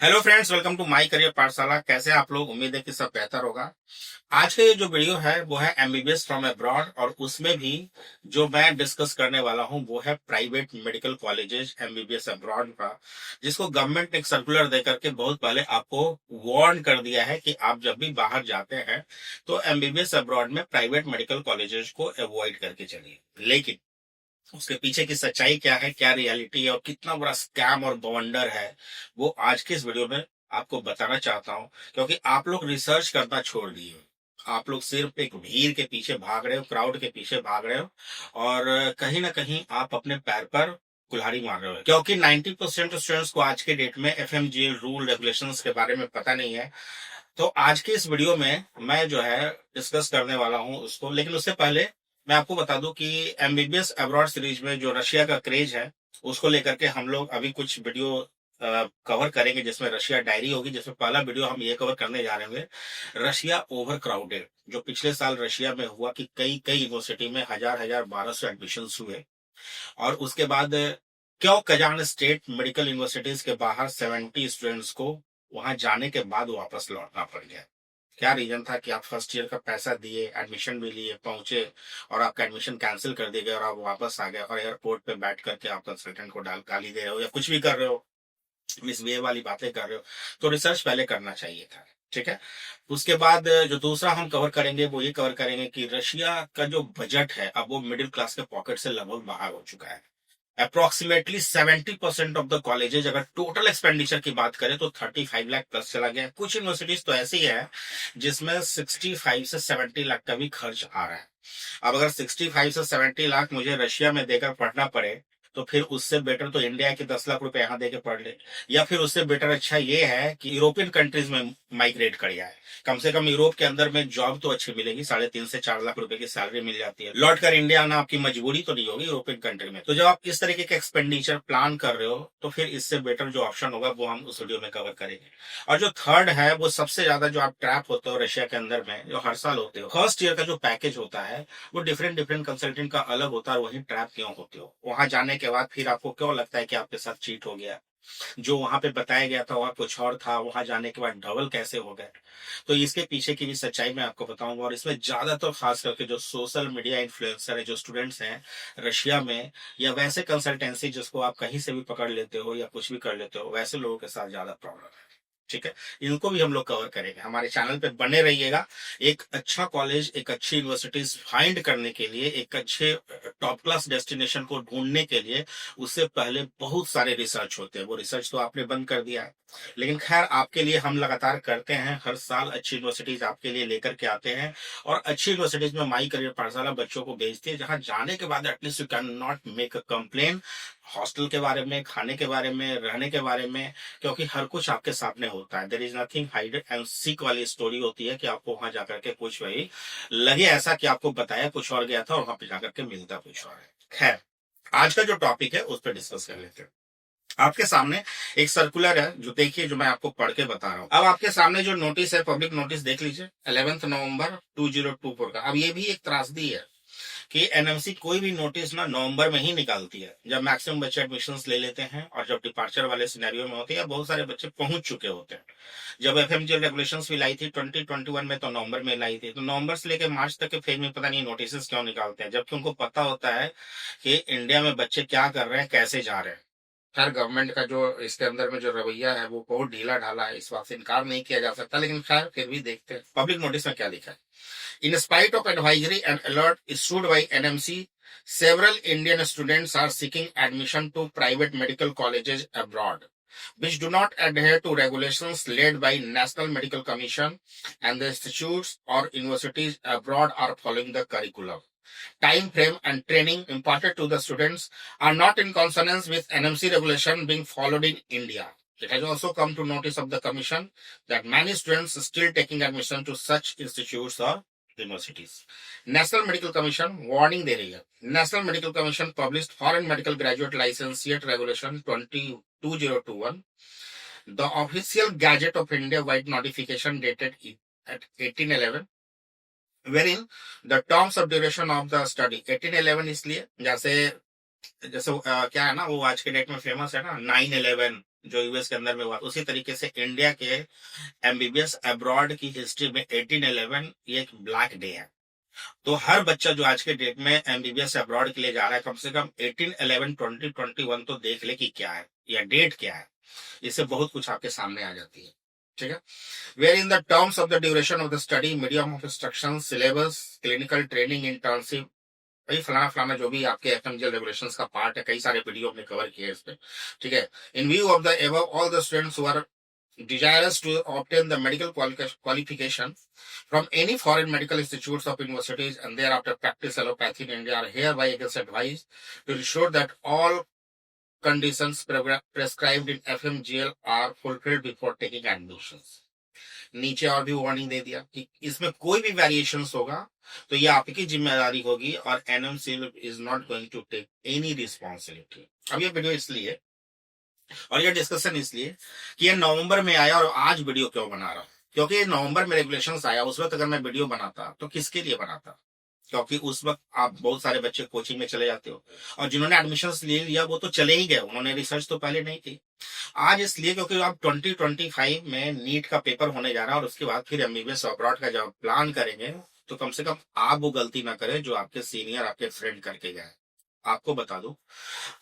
Hello friends, welcome to my career Pathshala. कैसे हैं आप लोग? उम्मीद है कि सब बेहतर होगा। आज के जो वीडियो है वो है एमबीबीएस फ्रॉम अब्रॉड, और उसमें भी जो मैं डिस्कस करने वाला हूं वो है private medical colleges MBBS abroad का, जिसको गवर्नमेंट ने एक सर्कुलर दे करके बहुत पहले आपको वार्न कर दिया है कि आप जब भी बाहर जाते हैं तो एमबीबीएस अब्रॉड में प्राइवेट मेडिकल कॉलेजेस को अवॉइड करके चलिए। लेकिन उसके पीछे की सच्चाई क्या है, क्या रियलिटी है और कितना बड़ा स्कैम और बवंडर है, वो आज के इस वीडियो में आपको बताना चाहता हूं। क्योंकि आप लोग रिसर्च करना छोड़ दिए, आप लोग सिर्फ एक भीड़ के पीछे भाग रहे हो, क्राउड के पीछे भाग रहे हो, और कहीं ना कहीं आप अपने पैर पर कुल्हाड़ी मार रहे हो। क्योंकि 90% स्टूडेंट्स को आज के डेट में एफएमजीएल रूल रेगुलेशंस के बारे में पता नहीं है। तो आज के इस वीडियो में मैं जो है डिस्कस करने वाला हूं उसको। लेकिन उससे पहले मैं आपको बता दूं कि एमबीबीएस अब्रॉड सीरीज में जो रशिया का क्रेज है उसको लेकर के हम लोग अभी कुछ वीडियो कवर करेंगे, जिसमें रशिया डायरी होगी। जिसमें पहला वीडियो हम ये कवर करने जा रहे हैं, रशिया ओवर क्राउडेड, जो पिछले साल रशिया में हुआ कि कई कई यूनिवर्सिटी में 1,000 1,200 एडमिशन हुए। और उसके बाद क्यों कजान स्टेट मेडिकल यूनिवर्सिटीज के बाहर 70 स्टूडेंट्स को वहां जाने के बाद वापस लौटना पड़ गया। क्या रीजन था कि आप फर्स्ट ईयर का पैसा दिए, एडमिशन भी लिए, पहुंचे, और आपका एडमिशन कैंसिल कर दिया गया और आप वापस आ गए, और एयरपोर्ट पे बैठ करके आप कंसल्टेंट को डाल गाली दे रहे हो या कुछ भी कर रहे हो, मिसबिहेव वाली बातें कर रहे हो। तो रिसर्च पहले करना चाहिए था। ठीक है। उसके बाद जो दूसरा हम कवर करेंगे वो ये कवर करेंगे कि रशिया का जो बजट है अब वो मिडिल क्लास के पॉकेट से लगभग बाहर हो चुका है। अप्रोक्सीमेटली 70% ऑफ द कॉलेजेज, अगर टोटल एक्सपेंडिचर की बात करें तो 35 लाख प्लस चला गया है। कुछ यूनिवर्सिटीज तो ऐसी है जिसमें 65 से 70 लाख का भी खर्च आ रहा है। अब अगर 65 से 70 लाख मुझे रशिया में देकर पढ़ना पड़े तो फिर उससे बेटर तो इंडिया के 10 लाख रुपए यहाँ देके पढ़ ले, या फिर उससे बेटर अच्छा ये है कि यूरोपियन कंट्रीज में माइग्रेट कर जाए। कम से कम यूरोप के अंदर में जॉब तो अच्छी मिलेगी, 3.5 से 4 लाख रुपए की सैलरी मिल जाती है। लौट कर इंडिया आना आपकी मजबूरी तो नहीं होगी यूरोपियन कंट्री में। तो जब आप इस तरीके के एक्सपेंडिचर प्लान कर रहे हो तो फिर इससे बेटर जो ऑप्शन होगा वो हम उस वीडियो में कवर करेंगे। और जो थर्ड है वो सबसे ज्यादा जो आप ट्रैप होते हो रशिया के अंदर में, जो हर साल होते हो, फर्स्ट ईयर का जो पैकेज होता है वो डिफरेंट डिफरेंट कंसल्टेंट का अलग होता है। वहीं ट्रैप क्यों होते हो? वहां जाने के बाद फिर आपको क्यों लगता है कि आपके साथ चीट हो गया? जो वहां पे बताया गया था वहां कुछ और था, वहां जाने के बाद डबल कैसे हो गए? तो इसके पीछे की भी सच्चाई मैं आपको बताऊंगा। और इसमें ज्यादातर खास करके जो सोशल मीडिया इन्फ्लुएंसर है, जो स्टूडेंट्स हैं रशिया में, या वैसे कंसल्टेंसी जिसको आप कहीं से भी पकड़ लेते हो या कुछ भी कर लेते हो, वैसे लोगों के साथ ज्यादा प्रॉब्लम है। ठीक है। इनको भी हम लोग कवर करेंगे। हमारे चैनल पे बने रहिएगा। एक अच्छा कॉलेज, एक अच्छी यूनिवर्सिटी फाइंड करने के लिए, एक अच्छे टॉप क्लास डेस्टिनेशन को ढूंढने के लिए उससे पहले बहुत सारे रिसर्च होते हैं। वो रिसर्च तो आपने बंद कर दिया है, लेकिन खैर आपके लिए हम लगातार करते हैं। हर साल अच्छी यूनिवर्सिटीज आपके लिए लेकर के आते हैं, और अच्छी यूनिवर्सिटीज में माई करियर पाठशाला बच्चों को भेजती है, जहां जाने के बाद at least you can not make a complain hostel के बारे में, खाने के बारे में, रहने के बारे में। क्योंकि हर कुछ आपके सामने होता है। There is nothing hide and seek वाली स्टोरी होती है कि आपको वहां जाकर के कुछ वही लगे ऐसा कि आपको बताया कुछ और गया था और वहां पे जाकर के मिलता कुछ और है। खैर, आज का जो टॉपिक है उस पर डिस्कस कर लेते हैं। आपके सामने एक सर्कुलर है, जो देखिए, जो मैं आपको पढ़ के बता रहा हूं। अब आपके सामने जो नोटिस है, पब्लिक नोटिस देख लीजिए, 11 नवंबर 2024 का। अब ये भी एक त्रासदी है कि एनएमसी कोई भी नोटिस ना नवंबर में ही निकालती है, जब मैक्सिमम बच्चे एडमिशंस ले लेते हैं और जब डिपार्चर वाले सिनेरियो में होते हैं, बहुत सारे बच्चे पहुंच चुके होते हैं। जब एफएमजी रेगुलेशंस भी लाई थी 2021 में, तो नवंबर में लाई थी। तो नवंबर से लेकर मार्च तक के फेज में पता नहीं नोटिस क्यों निकालते हैं, जबकि उनको पता होता है कि इंडिया में बच्चे क्या कर रहे हैं, कैसे जा रहे हैं। खैर, गवर्नमेंट का जो इसके अंदर में जो रवैया है वो बहुत ढीला ढाला है, इस बात से इनकार नहीं किया जा सकता। लेकिन खैर फिर भी देखते हैं पब्लिक नोटिस में क्या लिखा है। In spite of advisory and alert issued by NMC, several Indian students are seeking admission to private medical colleges abroad, which do not adhere to regulations laid by National Medical Commission, and the institutes or universities abroad are following the curriculum, time frame and training imparted to the students are not in consonance with NMC regulation being followed in India. It has also come to notice of the Commission that many students are still taking admission to such institutes or universities. National Medical Commission warning दे रही है। National Medical Commission published Foreign Medical Graduate Licentiate Regulation 2021, the official Gazette of India wide notification dated at 1811, wherein the terms of duration of the study 1811 इसलिए जैसे जैसे क्या है ना, वो आज के डेट में फेमस है ना, 9/11 जो यूएस के अंदर में हुआ, उसी तरीके से इंडिया के एमबीबीएस अब्रॉड की हिस्ट्री में 1811 ये एक ब्लैक डे है। तो हर बच्चा जो आज के डेट में एमबीबीएस अब्रॉड के लिए जा रहा है, कम से कम 18/11/2021 तो देख ले कि क्या है या डेट क्या है। इससे बहुत कुछ आपके सामने आ जाती है। ठीक है। Where in the terms of the duration of the study, medium of instruction, syllabus, clinical training, internship, भाई फलाना फलाना जो भी आपके एफएमजीएल रेगुलेशंस का पार्ट है, कई सारे वीडियो हमने कवर किए इस पे। ठीक है। In view of the above, all the students who are desirous to obtain the medical qualification from any foreign medical institutes of universities and thereafter practice allopathy in India are hereby advised to ensure that all conditions prescribed in FMGL are fulfilled before taking admissions. नीचे और भी warning दे दिया कि इसमें कोई भी variations होगा तो ये आपकी जिम्मेदारी होगी और NMC is not going to take any responsibility. अब ये वीडियो इसलिए और ये डिस्कशन इसलिए कि ये नवंबर में आया, और आज वीडियो क्यों बना रहा हूं, क्योंकि नवंबर में रेगुलेशंस आया, उस वक्त अगर मैं वीडियो बनाता तो किसके लिए बनाता, क्योंकि उस वक्त आप बहुत सारे बच्चे कोचिंग में चले जाते हो और जिन्होंने एडमिशन ले लिया वो तो चले ही गए, उन्होंने रिसर्च तो पहले नहीं की। आज इसलिए क्योंकि आप 2025 में नीट का पेपर होने जा रहा है और उसके बाद फिर एमबीबीएस अब्रॉड का जब प्लान करेंगे तो कम से कम आप वो गलती ना करें जो आपके सीनियर आपके फ्रेंड करके गए। आपको बता दूं,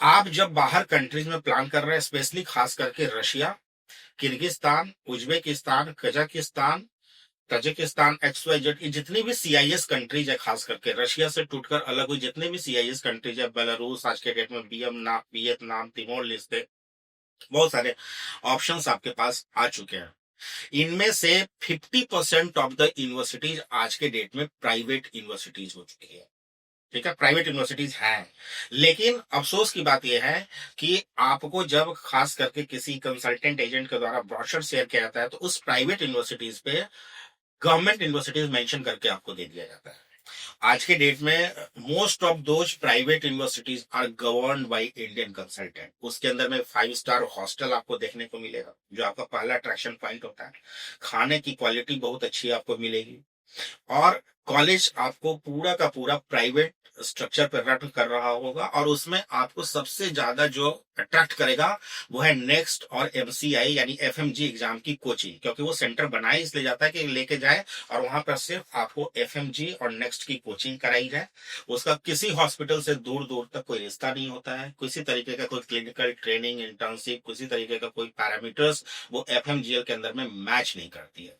आप जब बाहर कंट्रीज में प्लान कर रहे हैं, स्पेशली खास करके Russia, Kyrgyzstan, Uzbekistan, Kazakhstan, Tajikistan, XYZ, ये जितनी भी सीआईएस कंट्रीज है, खास करके रशिया से टूटकर अलग हुई जितने भी सीआईएस कंट्रीज है, बेलारूस, आज के डेट में वियतनाम, तिमोर लेस्ते, बहुत सारे ऑप्शंस आपके पास आ चुके हैं। इनमें से 50% ऑफ द यूनिवर्सिटीज आज के डेट में प्राइवेट यूनिवर्सिटीज हो चुकी है। ठीक है, प्राइवेट यूनिवर्सिटीज हैं, लेकिन अफसोस की बात यह है कि आपको जब खास करके किसी कंसल्टेंट एजेंट के द्वारा ब्रोशर शेयर किया जाता है तो उस प्राइवेट यूनिवर्सिटीज पे गवर्नमेंट यूनिवर्सिटीज मेंशन करके आपको दे दिया जाता है। आज के डेट में most of those private universities are governed by Indian consultant. उसके अंदर में 5 स्टार हॉस्टल आपको देखने को मिलेगा, जो आपका पहला अट्रैक्शन पॉइंट होता है। खाने की क्वालिटी बहुत अच्छी आपको मिलेगी और कॉलेज आपको पूरा का पूरा प्राइवेट स्ट्रक्चर पर रन कर रहा होगा और उसमें आपको सबसे ज्यादा जो अट्रैक्ट करेगा वो है नेक्स्ट और एमसीआई यानी एफएमजी एग्जाम की कोचिंग, क्योंकि वो सेंटर बनाए इसलिए जाता है कि लेके जाए और वहां पर सिर्फ आपको एफएमजी और नेक्स्ट की कोचिंग कराई जाए। उसका किसी हॉस्पिटल से दूर दूर तक कोई रिश्ता नहीं होता है, किसी तरीके का कोई क्लिनिकल ट्रेनिंग, इंटर्नशिप, किसी तरीके का कोई पैरामीटर्स वो एफएमजीएल के अंदर में मैच नहीं करती है।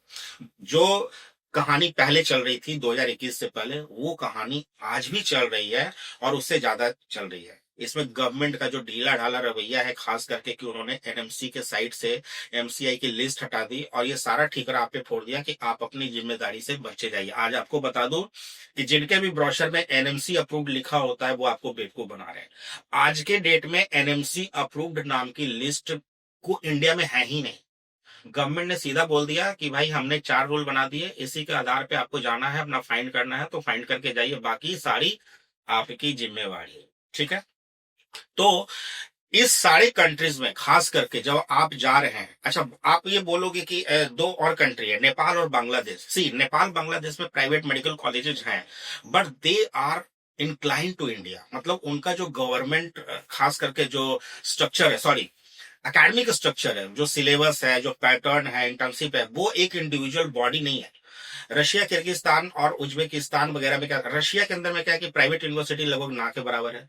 जो कहानी पहले चल रही थी 2021 से पहले, वो कहानी आज भी चल रही है और उससे ज्यादा चल रही है। इसमें गवर्नमेंट का जो ढीला ढाला रवैया है, खास करके कि उन्होंने एनएमसी के साइड से एमसीआई की लिस्ट हटा दी और ये सारा ठीकरा आप पे फोड़ दिया कि आप अपनी जिम्मेदारी से बचे जाइए। आज आपको बता दूं कि जिनके भी ब्रोशर में एनएमसी अप्रूव्ड लिखा होता है वो आपको बेवकूफ बना रहे हैं। आज के डेट में एनएमसी अप्रूव्ड नाम की लिस्ट को इंडिया में है ही नहीं। गवर्नमेंट ने सीधा बोल दिया कि भाई हमने 4 रूल बना दिए, इसी के आधार पे आपको जाना है, अपना फाइंड करना है तो फाइंड करके जाइए, बाकी सारी आपकी जिम्मेवारी है। ठीक है, तो इस सारे कंट्रीज में खास करके जब आप जा रहे हैं, अच्छा आप ये बोलोगे कि 2 और कंट्री है, नेपाल और बांग्लादेश। सी नेपाल बांग्लादेश में प्राइवेट मेडिकल कॉलेजेस हैं but they are incline to India, मतलब उनका जो गवर्नमेंट खास करके जो स्ट्रक्चर है, सॉरी एकेडमिक स्ट्रक्चर है, जो सिलेबस है, जो पैटर्न है, इंटर्नशिप है, वो एक इंडिविजुअल बॉडी नहीं है। रशिया, किर्गिस्तान और उज्बेकिस्तान वगैरह में क्या, रशिया के अंदर में क्या है कि प्राइवेट यूनिवर्सिटी लगभग ना के बराबर है।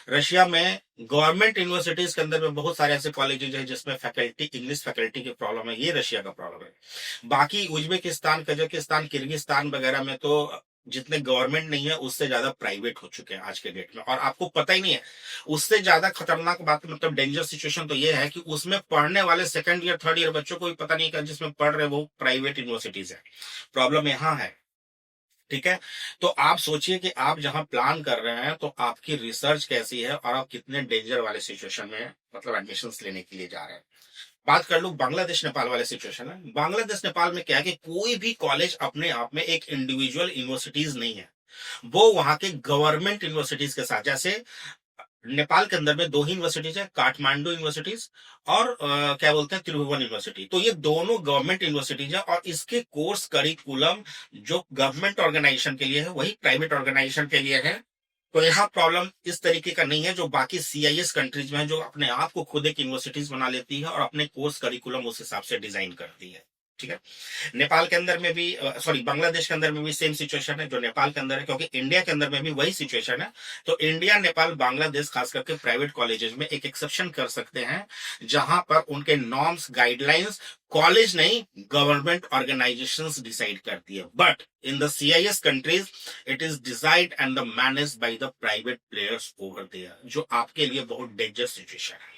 रशिया में गवर्नमेंट यूनिवर्सिटीज के अंदर में बहुत सारे ऐसे कॉलेजेस हैं जिसमें फैकल्टी, इंग्लिश फैकल्टी की प्रॉब्लम है, ये रशिया का प्रॉब्लम है। बाकी उज्बेकिस्तान, कजाकिस्तान, किर्गिस्तान वगैरह में तो जितने गवर्नमेंट नहीं है उससे ज्यादा प्राइवेट हो चुके हैं आज के डेट में, और आपको पता ही नहीं है। उससे ज्यादा खतरनाक बात, मतलब डेंजर सिचुएशन तो ये है कि उसमें पढ़ने वाले 2nd ईयर 3rd ईयर बच्चों को भी पता नहीं, जिसमें पढ़ रहे वो प्राइवेट यूनिवर्सिटीज है। प्रॉब्लम यहाँ है। ठीक है, तो आप सोचिए कि आप जहां प्लान कर रहे हैं तो आपकी रिसर्च कैसी है और आप कितने डेंजर वाले सिचुएशन में मतलब एडमिशन लेने के लिए जा रहे हैं। बात कर लूं बांग्लादेश नेपाल वाले सिचुएशन है। बांग्लादेश नेपाल में क्या है कि कोई भी कॉलेज अपने आप में एक इंडिविजुअल यूनिवर्सिटीज नहीं है, वो वहां के गवर्नमेंट यूनिवर्सिटीज के साथ, जैसे नेपाल के अंदर में 2 ही यूनिवर्सिटीज है, काठमांडू यूनिवर्सिटीज और क्या बोलते हैं त्रिभुवन यूनिवर्सिटी। तो ये दोनों गवर्नमेंट यूनिवर्सिटीज है और इसके कोर्स करिकुलम जो गवर्नमेंट ऑर्गेनाइजेशन के लिए है वही प्राइवेट ऑर्गेनाइजेशन के लिए है। तो यहाँ प्रॉब्लम इस तरीके का नहीं है जो बाकी CIS कंट्रीज में है, जो अपने आप को खुद एक यूनिवर्सिटीज बना लेती है और अपने कोर्स करिकुलम उस हिसाब से डिजाइन करती है। ठीक है। नेपाल के अंदर में भी सॉरी बांग्लादेश के अंदर में भी सेम सिचुएशन है जो नेपाल के अंदर है, क्योंकि इंडिया के अंदर में भी वही सिचुएशन है। तो इंडिया, नेपाल, बांग्लादेश खास करके प्राइवेट कॉलेजेस में एक एक्सेप्शन कर सकते हैं, जहां पर उनके नॉर्म्स, गाइडलाइंस कॉलेज नहीं गवर्नमेंट ऑर्गेनाइजेशंस डिसाइड करती है। But in the CIS countries it is decide and the manage by the private players over there, जो आपके लिए बहुत डेंजर सिचुएशन है।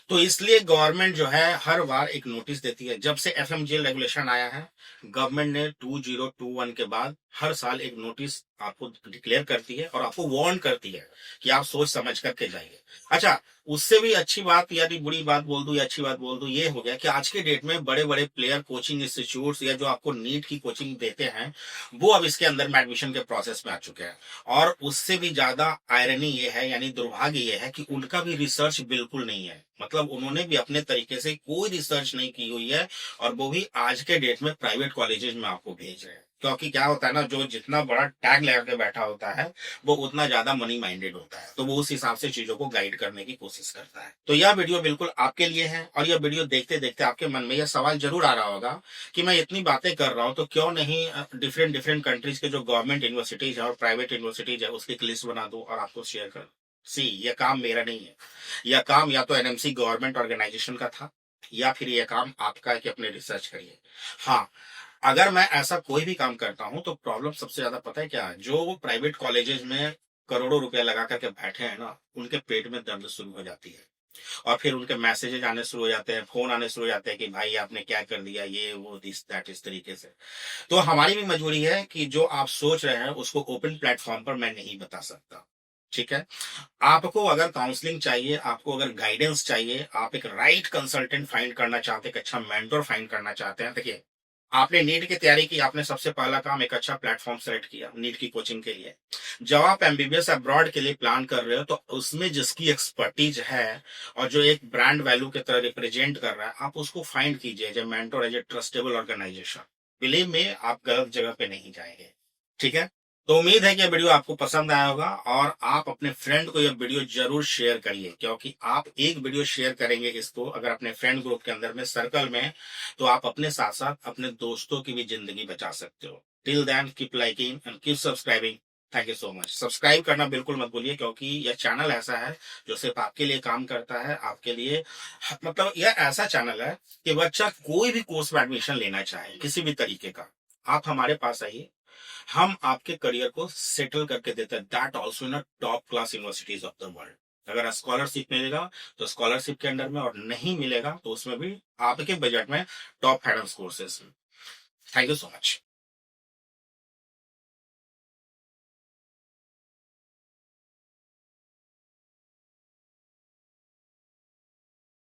तो इसलिए गवर्नमेंट जो है हर बार एक नोटिस देती है। जब से FMGL रेगुलेशन आया है, गवर्नमेंट ने 2021 के बाद हर साल एक नोटिस आपको डिक्लेयर करती है और आपको वार्न करती है कि आप सोच समझ करके जाइए। अच्छा, उससे भी अच्छी बात, यानी बुरी बात बोल दूं या अच्छी बात बोल दूं, ये हो गया कि आज के डेट में बड़े बड़े प्लेयर कोचिंग इंस्टीट्यूट्स या जो आपको नीट की कोचिंग देते हैं, वो अब इसके अंदर में एडमिशन के प्रोसेस में आ चुके हैं। और उससे भी ज्यादा आयरनी ये है, यानी दुर्भाग्य ये है कि उनका भी रिसर्च बिल्कुल नहीं है। मतलब उन्होंने भी अपने तरीके से कोई रिसर्च नहीं की हुई है, और वो भी आज के डेट में प्राइवेट कॉलेजेस में आपको भेज रहे हैं। क्योंकि क्या होता है ना, जो जितना बड़ा टैग लगा के बैठा होता है वो उतना ज्यादा मनी माइंडेड होता है, तो वो उस हिसाब से चीजों को गाइड करने की कोशिश करता है। तो यह वीडियो बिल्कुल आपके लिए है, और यह वीडियो देखते देखते आपके मन में यह सवाल जरूर आ रहा होगा कि मैं इतनी बातें कर रहा हूं तो क्यों नहीं डिफरेंट डिफरेंट कंट्रीज के जो गवर्नमेंट यूनिवर्सिटीज है और प्राइवेट यूनिवर्सिटीज है उसकी एक लिस्ट बना दो और आपको शेयर कर। सी, यह काम मेरा नहीं है। यह काम या तो NMC गवर्नमेंट ऑर्गेनाइजेशन का था, या फिर यह काम आपका है कि अपने रिसर्च करिए। हाँ, अगर मैं ऐसा कोई भी काम करता हूं तो प्रॉब्लम सबसे ज्यादा पता है क्या है, जो वो प्राइवेट कॉलेजेस में करोड़ों रुपया लगा करके बैठे हैं ना, उनके पेट में दर्द शुरू हो जाती है। और फिर उनके मैसेजेस आने शुरू हो जाते हैं, फोन आने शुरू हो जाते हैं कि भाई आपने क्या कर दिया, ये वो दिस दैट, इस तरीके से। तो हमारी भी मजबूरी है कि जो आप सोच रहे हैं उसको ओपन प्लेटफॉर्म पर मैं नहीं बता सकता। ठीक है। आपको अगर काउंसलिंग चाहिए, आपको अगर गाइडेंस चाहिए, आप एक राइट कंसल्टेंट फाइंड करना चाहते हैं, एक अच्छा मेंटर फाइंड करना चाहते हैं, देखिए आपने नीट की तैयारी की, आपने सबसे पहला काम एक अच्छा प्लेटफॉर्म सेलेक्ट किया नीट की कोचिंग के लिए। जब आप MBBS अब्रॉड के लिए प्लान कर रहे हो तो उसमें जिसकी एक्सपर्टीज है और जो एक ब्रांड वैल्यू की तरह रिप्रेजेंट कर रहा है, आप उसको फाइंड कीजिए as a mentor, as a trustable organisation. Believe में आप गलत जगह पे नहीं जाएंगे। ठीक है। तो उम्मीद है कि यह वीडियो आपको पसंद आया होगा, और आप अपने फ्रेंड को यह वीडियो जरूर शेयर करिए, क्योंकि आप एक वीडियो शेयर करेंगे इसको अगर अपने फ्रेंड ग्रुप के अंदर में, सर्कल में, तो आप अपने साथ साथ अपने दोस्तों की भी जिंदगी बचा सकते हो। Till then keep liking and keep subscribing. Thank you so much. Subscribe करना बिल्कुल मत भूलिए, क्योंकि यह चैनल ऐसा है जो सिर्फ आपके लिए काम करता है, आपके लिए। मतलब यह ऐसा चैनल है कि बच्चा कोई भी कोर्स में एडमिशन लेना चाहे किसी भी तरीके का, आप हमारे पास आइए, हम आपके करियर को सेटल करके देते हैं, that also in top class universities of the world. अगर स्कॉलरशिप मिलेगा तो स्कॉलरशिप के अंडर में, और नहीं मिलेगा तो उसमें भी आपके बजट में top finance courses. Thank you so much.